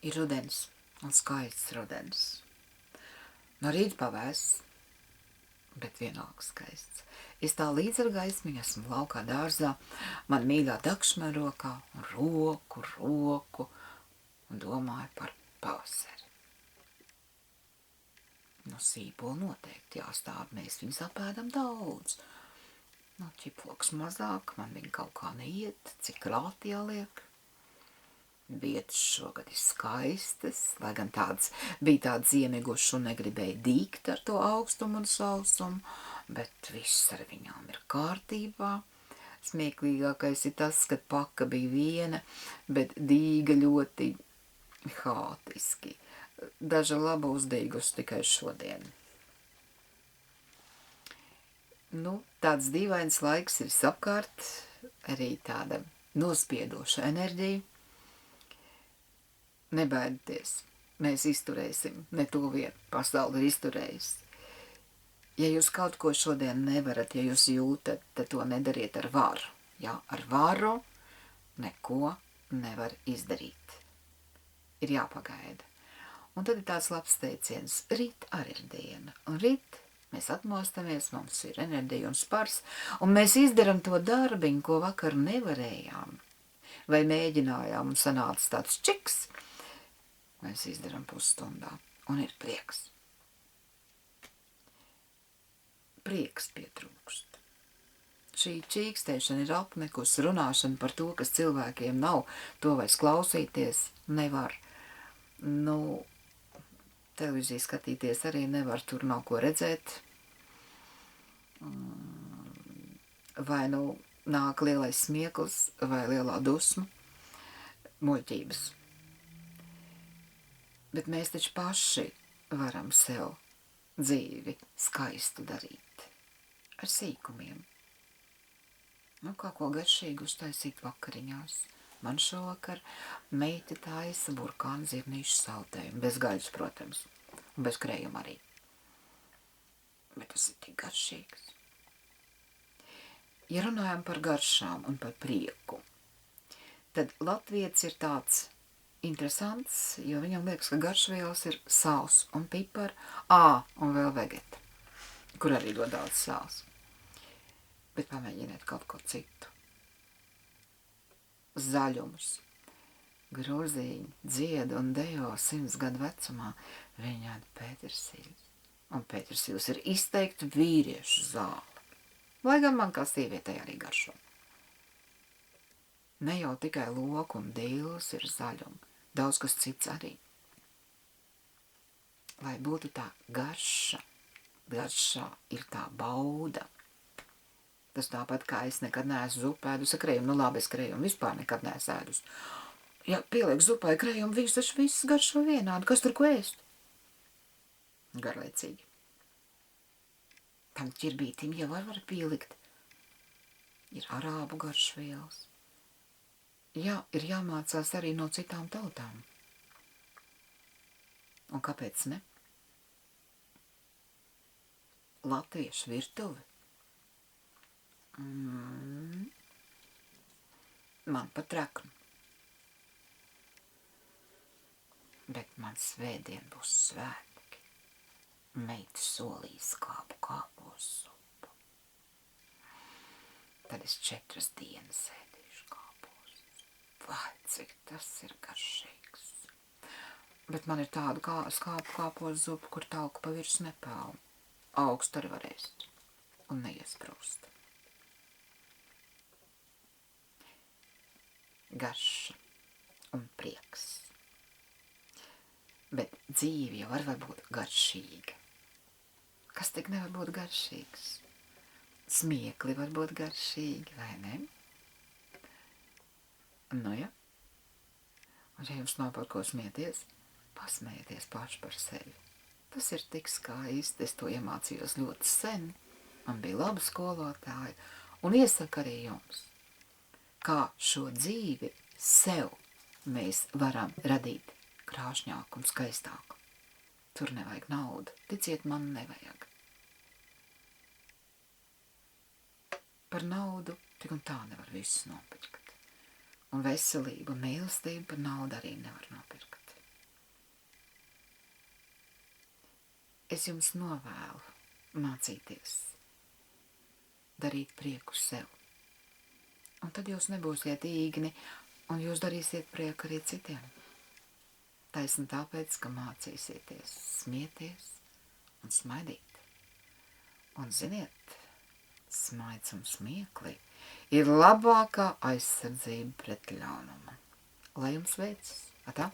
Ir rudens un skaists rudens. No rīta pavēss, bet vienalga skaists. Es tā līdz ar gaismiņu esmu laukā dārzā, man mīļā dakšana rokā un roku un domāju par pavasari. No sīpola noteikti jāstāv, mēs viņus apēdam daudz. No ķiploks mazāk, man viņa kaut kā neiet, cik krāti jāliek. Vietas šogad ir skaistas, lai gan bija tāds iemeguši un negribēja dīgt ar to augstumu un sausumu, bet viss ar viņām ir kārtībā. Smieklīgākais ir tas, ka paka bija viena, bet dīga ļoti haotiski. Daža laba uzdīgus tikai šodien. Tāds dīvains laiks ir apkārt, arī tāda nospiedoša enerģija. Nebaidieties, mēs izturēsim, ne to vien pasauli ir izturējusi. Ja jūs kaut ko šodien nevarat, ja jūs jūtat, tad to nedariet ar varu. Ja, ar varu neko nevar izdarīt. Ir jāpagaida. Un tad ir tāds labs teiciens, rīt arī ir diena. Un rīt mēs atmostamies, mums ir enerģija un spars, un mēs izdaram to darbiņu, ko vakar nevarējām. Vai mēģinājām un sanāca tāds čiks, mēs izdaram pusstundā, un ir prieks. Prieks pietrūkst. Šī čīkstēšana ir apmekusi, runāšana par to, kas cilvēkiem nav, to vairs klausīties nevar. Televīziju skatīties arī nevar, tur nav ko redzēt. Vai nāk lielais smieklis, vai lielā dusma, muļķības. Bet mēs taču paši varam sev dzīvi skaistu darīt. Ar sīkumiem. Kā ko garšīgi uztaisīt vakariņās. Man šovakar meita taisa burkānu zirnīšu saltējumu. Bez gaļas, protams. Un bez krējuma arī. Bet tas ir tik garšīgs. Ja runājam par garšām un par prieku, tad latvietis ir tāds interesants, jo viņam liekas, ka garšvielas ir sāls un pipar, un vēl vegeta, kur arī ļoti daudz sāls. Bet pamēģiniet kaut ko citu. Zaļumus. Grozīņi dzied un dejo 100 gadu vecumā. Viņa ēd pētersīļus. Un pētersīļus ir izteikti vīriešu zāle. Lai gan man kā sievietei arī garšo. Ne jau tikai loku un dīles ir zaļumi. Daudz kas cits arī. Lai būtu tā garša. Garšā ir tā bauda. Tas tāpat kā es nekad neesmu zupu ēdus ar krējumu. Labi, es krējumu vispār nekad neesmu ēdus. Ja pieliek zupai krējumu, viņš taču viss garšo vienādi. Kas tur ko ēst? Garlaicīgi. Tam ķirbītim jau var pielikt. Ir arābu garšvielas. Jā, ir jāmācās arī no citām tautām. Un kāpēc ne? Latviešu virtuve. Man pat traknu. Bet man svētdien būs svētki. Meita solīs kāpos supu. Tad es 4 dienas ēdīšu kāpos. Vai, cik tas ir garšīgs. Bet man ir tāda kāpos zupa, kur tauku pa virs nepelna. Augstu arī var ēst un neiesprūst. Garša un prieks. Bet dzīve jau var būt garšīga. Kas tik nevar būt garšīgs? Smiekli var būt garšīgi, vai ne? Ja. Un ja jums nav par ko smieties, pasmējieties paši par sevi. Tas ir tik skaisti, es to iemācījos ļoti sen. Man bija laba skolotāja. Un iesaku arī jums. Kā šo dzīvi sev mēs varam radīt krāšņāku un skaistāku. Tur nevajag naudu. Ticiet, man nevajag. Par naudu tik un tā nevar visu nopirkt. Un veselību, mīlestību par naudu arī nevar nopirkt. es jums novēlu mācīties darīt prieku sev. Un tad jūs nebūsiet īgni, un jūs darīsiet prieku arī citiem. Taisni tāpēc, ka mācīsieties smieties un smaidīt. Un ziniet, smaids un smiekli ir labākā aizsardzība pret ļaunumu. Lai jums veicas! Atā!